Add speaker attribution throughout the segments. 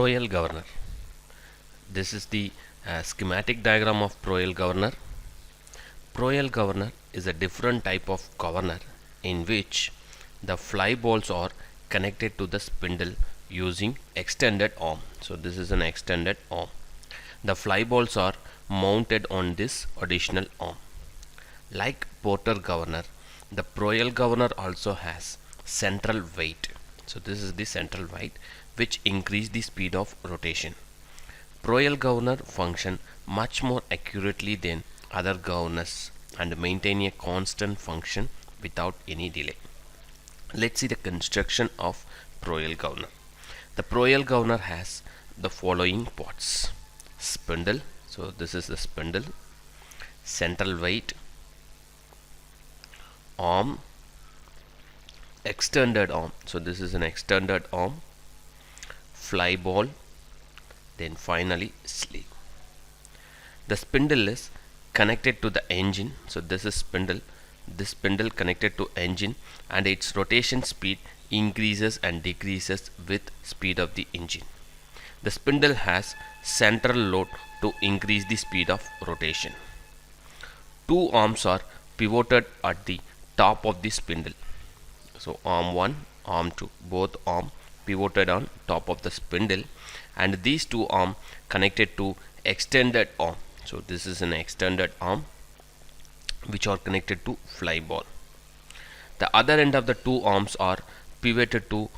Speaker 1: Proel governor. This is the schematic diagram of Proel governor. Proel governor is a different type of governor in which the fly balls are connected to the spindle using extended arm. So this is an extended arm. The fly balls are mounted on this additional arm. Like Porter governor, the Proel governor also has central weight. So this is the central weight which increase the speed of rotation. Proel governor function much more accurately than other governors and maintain a constant function without any delay. Let's see the construction of Proel governor. The Proel governor has the following parts: spindle, so this is the spindle, central weight, arm, extended arm, so this is an extended arm, fly ball, then finally sleeve. The spindle is connected to the engine, so this is spindle, this spindle connected to engine, and its rotation speed increases and decreases with speed of the engine. The spindle has central load to increase the speed of rotation. Two arms are pivoted at the top of the spindle. So arm 1, arm 2, both arm pivoted on top of the spindle, and these two arm connected to extended arm. So this is an extended arm which are connected to fly ball. The other end of the two arms are pivoted to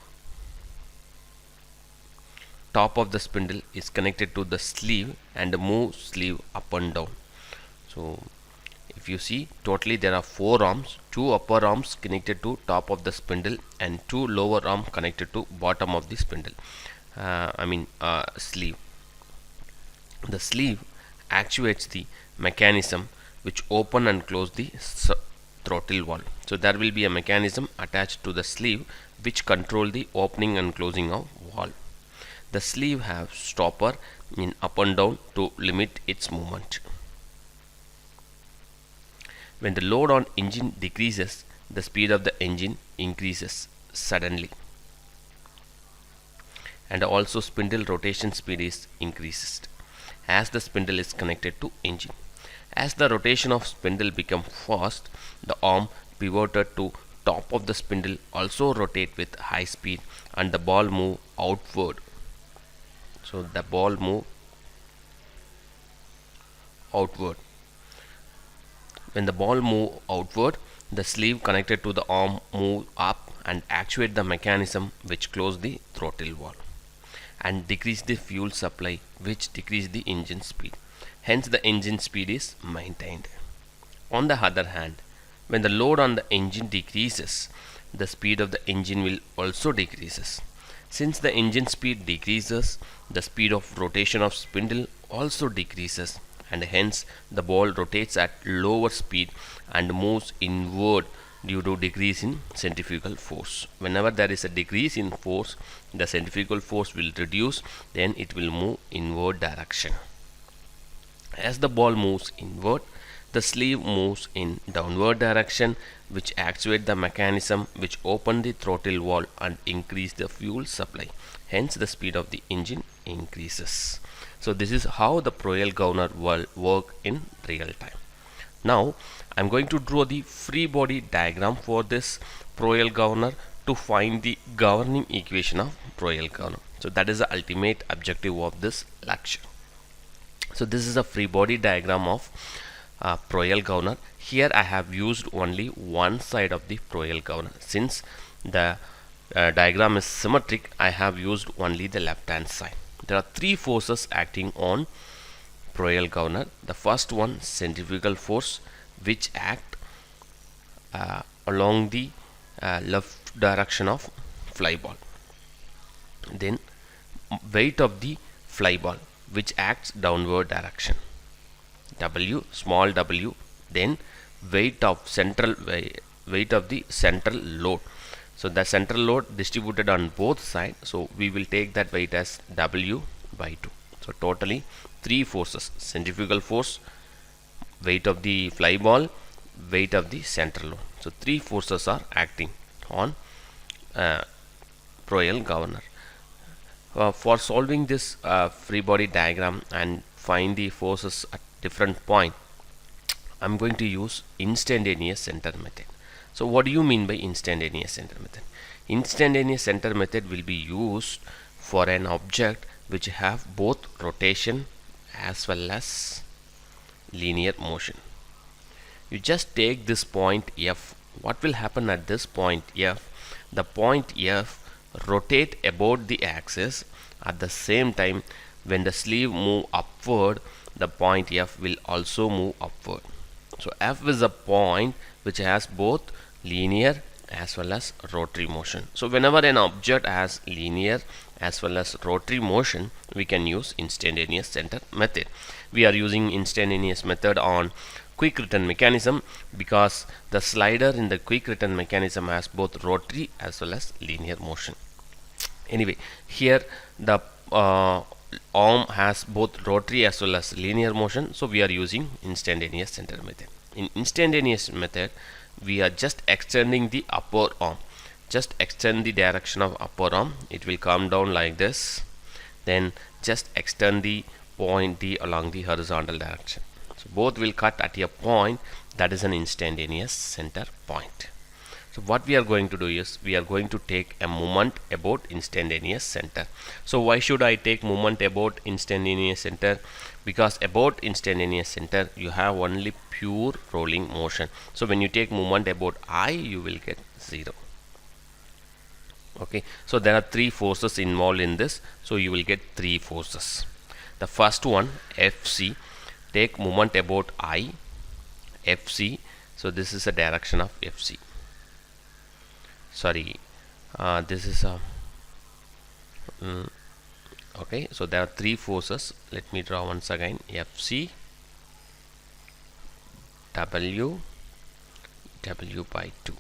Speaker 1: top of the spindle is connected to the sleeve and move sleeve up and down. So if you see, totally there are 4 arms, 2 upper arms connected to top of the spindle and 2 lower arms connected to bottom of the spindle, sleeve. The sleeve actuates the mechanism which open and close the throttle valve. So there will be a mechanism attached to the sleeve which control the opening and closing of valve. The sleeve have stopper in up and down to limit its movement. When the load on engine decreases, the speed of the engine increases suddenly, and also spindle rotation speed is increased as the spindle is connected to engine. As the rotation of spindle become fast, the arm pivoted to top of the spindle also rotate with high speed and the ball move outward. So the ball move outward. When the ball move outward, the sleeve connected to the arm move up and actuate the mechanism which close the throttle valve and decrease the fuel supply, which decrease the engine speed. Hence the engine speed is maintained. On the other hand, when the load on the engine decreases, the speed of the engine will also decreases. Since the engine speed decreases, the speed of rotation of spindle also decreases, and hence the ball rotates at lower speed and moves inward due to decrease in centrifugal force. Whenever there is a decrease in force, the centrifugal force will reduce, then it will move inward direction. As the ball moves inward, the sleeve moves in downward direction, which actuate the mechanism which open the throttle valve and increase the fuel supply. Hence the speed of the engine increases. So this is how the Proel governor will work in real time. Now I am going to draw the free body diagram for this Proel governor to find the governing equation of Proel governor. So that is the ultimate objective of this lecture. So this is a free body diagram of Proel governor. Here I have used only one side of the Proel governor. Since the diagram is symmetric, I have used only the left hand side. There are 3 forces acting on Proel governor. The first one, centrifugal force, which act along the left direction of fly ball. Then weight of the fly ball, which acts downward direction, W, small w. Then weight of the central load. So the central load distributed on both sides, so we will take that weight as W by 2. So totally 3 forces: centrifugal force, weight of the fly ball, weight of the central load. So 3 forces are acting on Proel governor. For solving this free body diagram and find the forces at different point, I'm going to use instantaneous center method. So what do you mean by instantaneous center method? Instantaneous center method will be used for an object which have both rotation as well as linear motion. You just take this point F. What will happen at this point F? The point F rotate about the axis. At the same time, when the sleeve move upward, the point F will also move upward. So F is a point which has both linear as well as rotary motion. So whenever an object has linear as well as rotary motion, we can use instantaneous center method. We are using instantaneous method on quick return mechanism because the slider in the quick return mechanism has both rotary as well as linear motion. Anyway, here the arm has both rotary as well as linear motion, so we are using instantaneous center method. In instantaneous method, we are just extending the upper arm. Just extend the direction of upper arm, it will come down like this. Then just extend the point D along the horizontal direction. So both will cut at a point, that is an instantaneous center point. So what we are going to do is we are going to take a moment about instantaneous center. So why should I take moment about instantaneous center? Because about instantaneous center you have only pure rolling motion. So when you take moment about I, you will get 0. Okay, so there are three forces involved in this, so you will get three forces. The first one, Fc, take moment about I, Fc. So this is a direction of Fc. Sorry, this is a okay, so there are three forces. Let me draw once again. Fc, W, W by 2.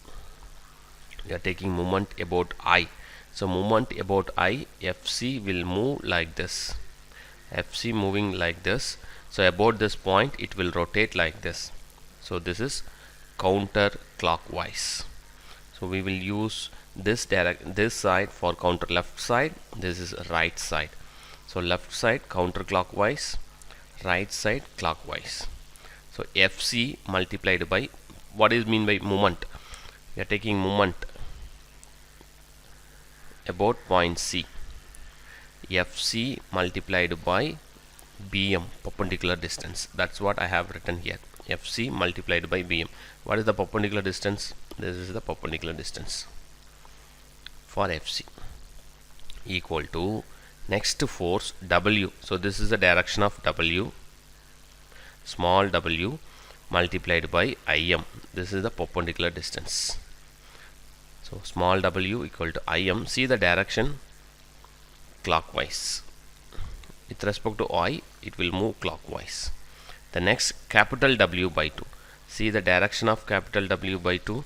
Speaker 1: We are taking moment about I. So moment about I, Fc will move like this. Fc moving like this. So about this point it will rotate like this. So this is counterclockwise. So we will use this side for counter left side. This is right side. So left side counterclockwise, right side clockwise. So Fc multiplied by, what is mean by moment? We are taking moment about point C. Fc multiplied by Bm, perpendicular distance. That's what I have written here. Fc multiplied by Bm. What is the perpendicular distance? This is the perpendicular distance for Fc, equal to next force W. So this is the direction of W, small w, multiplied by Im. This is the perpendicular distance. So small w equal to Im. See the direction clockwise. With respect to I, it will move clockwise. The next, capital W by 2. See the direction of capital W by 2.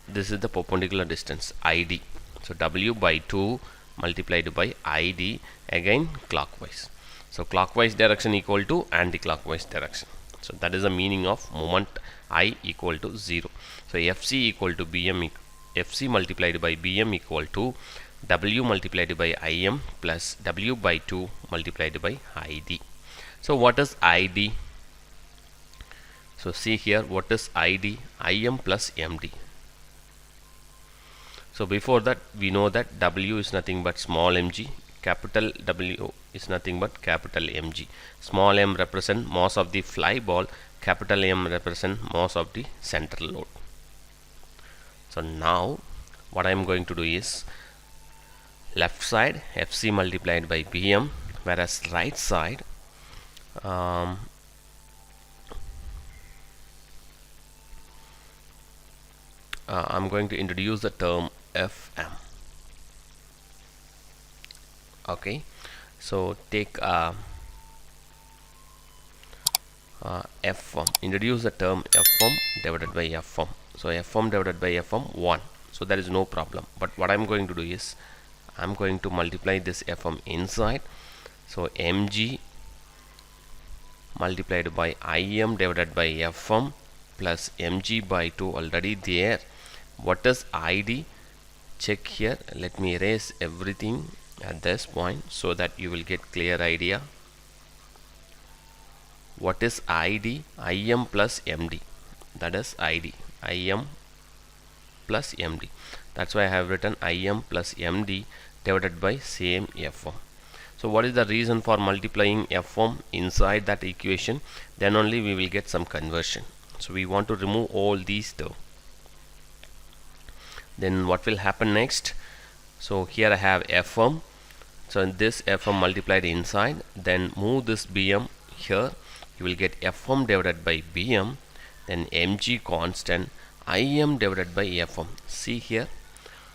Speaker 1: This is the perpendicular distance, ID. So W by 2 multiplied by ID, again clockwise. So clockwise direction equal to anti-clockwise direction. So that is the meaning of moment I equal to 0. So Fc equal to Bm, Fc multiplied by Bm equal to W multiplied by Im plus W by 2 multiplied by ID. So what is ID? So see here, what is ID? Im plus Md. So before that we know that W is nothing but small mg, capital W is nothing but capital Mg. Small m represent mass of the fly ball, capital M represent mass of the central load. So now what I am going to do is left side Fc multiplied by Bm, whereas right side I'm going to introduce the term Fm. Okay, so take Fm, introduce the term Fm divided by Fm. So Fm divided by Fm 1. So there is no problem. But what I'm going to do is I'm going to multiply this Fm inside. So Mg multiplied by Im divided by Fm plus Mg by 2 already there. What is ID? Check here. Let me erase everything. at this point so that you will get clear idea what is ID. Im plus MD, that is ID, Im plus MD. That's why I have written Im plus MD divided by same Fm. So what is the reason for multiplying Fm inside that equation? Then only we will get some conversion. So we want to remove all these terms. Then what will happen next? So here I have Fm. So in this Fm multiplied inside, then move this Bm here, you will get Fm divided by Bm, then Mg constant, Im divided by Fm. See here,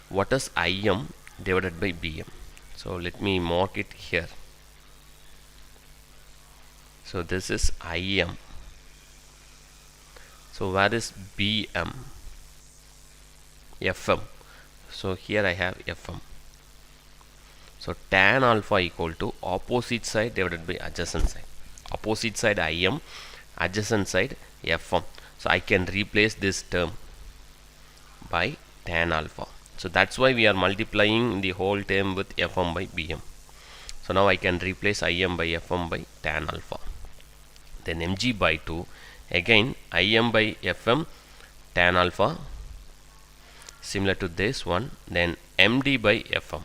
Speaker 1: what is Im divided by Bm? So let me mark it here. So this is Im. So where is Bm? Fm. So here I have Fm. So tan alpha equal to opposite side divided by adjacent side. Opposite side Im, adjacent side Fm. So I can replace this term by tan alpha. So that's why we are multiplying the whole term with Fm by Bm. So now I can replace Im by Fm by tan alpha. Then Mg by 2, again Im by Fm tan alpha, similar to this one. Then Md by Fm.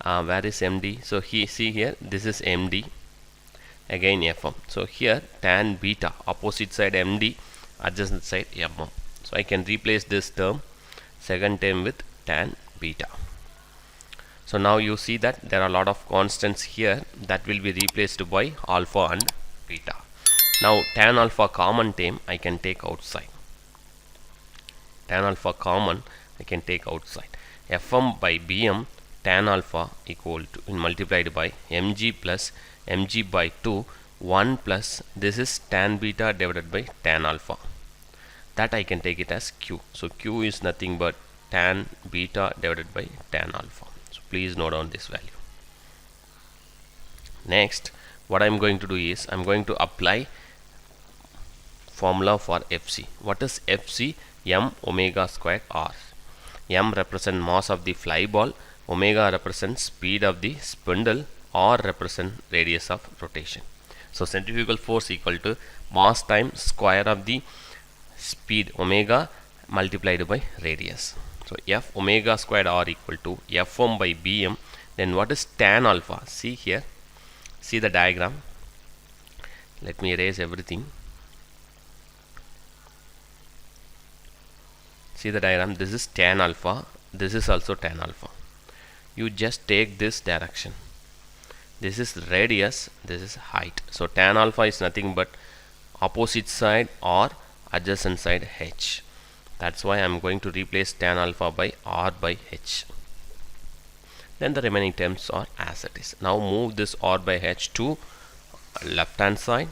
Speaker 1: Where is Md? So see here, this is Md, again Fm. So here tan beta, opposite side Md, adjacent side Fm. So I can replace this term, second term, with tan beta. So now you see that there are a lot of constants here that will be replaced by alpha and beta. Now tan alpha common term I can take outside. Tan alpha common I can take outside. Fm by Bm tan alpha equal to multiplied by Mg plus Mg by 2, 1 plus this is tan beta divided by tan alpha. That I can take it as Q. So Q is nothing but tan beta divided by tan alpha. So please note down this value. Next, what I am going to do is I am going to apply formula for Fc. What is Fc? M omega squared R. M represents mass of the fly ball, omega represents speed of the spindle, R represents radius of rotation. So centrifugal force equal to mass times square of the speed omega multiplied by radius. So F omega squared R equal to Fm by Bm. Then what is tan alpha? See here, see the diagram. Let me erase everything. See the diagram, this is tan alpha, this is also tan alpha. You just take this direction. This is radius, this is height. So tan alpha is nothing but opposite side or adjacent side h. That's why I am going to replace tan alpha by r by h. Then the remaining terms are as it is. Now move this r by h to left hand side.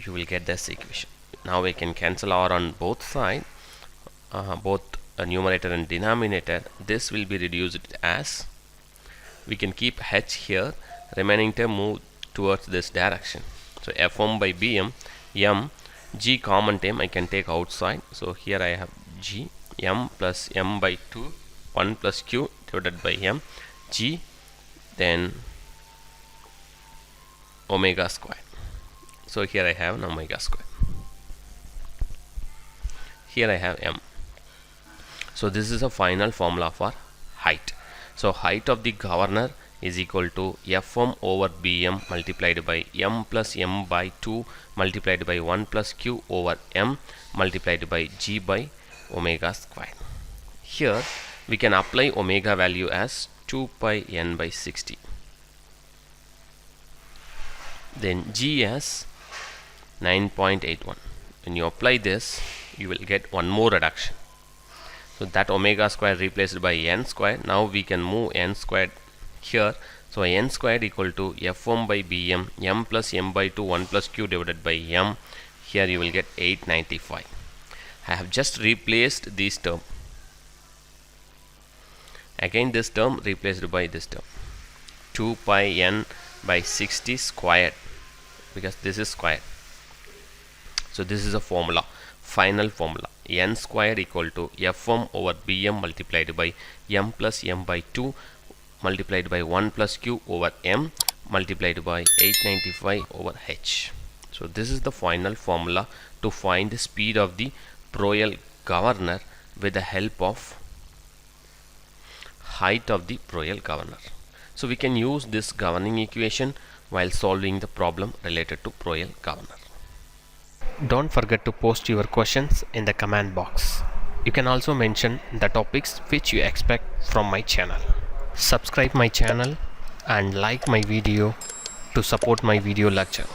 Speaker 1: You will get this equation. Now we can cancel r on both sides. Both numerator and denominator. This will be reduced as, we can keep h here, remaining term move towards this direction. So Fm by Bm, M, G common term I can take outside. So here I have G, M plus M by 2, 1 plus Q divided by M, G, then omega square. So here I have an omega square. Here I have M. So this is a final formula for height. So height of the governor is equal to Fm over Bm multiplied by M plus M by 2 multiplied by 1 plus Q over M multiplied by G by omega square. Here we can apply omega value as 2 pi n by 60. Then G as 9.81. When you apply this, you will get one more reduction. So that omega square replaced by n square. Now we can move n squared here. So n squared equal to Fm by Bm, M plus M by 2, 1 plus Q divided by M. Here you will get 895. I have just replaced this term. Again this term replaced by this term. 2 pi n by 60 squared, because this is squared. So this is a formula, final formula. N squared equal to Fm over Bm multiplied by M plus M by 2, multiplied by 1 plus q over m multiplied by 895 over h. So this is the final formula to find the speed of the Proel governor with the help of height of the Proel governor. So we can use this governing equation while solving the problem related to Proel governor. Don't forget to post your questions in the comment box. You can also mention the topics which you expect from my channel. Subscribe my channel and like my video to support my video lecture.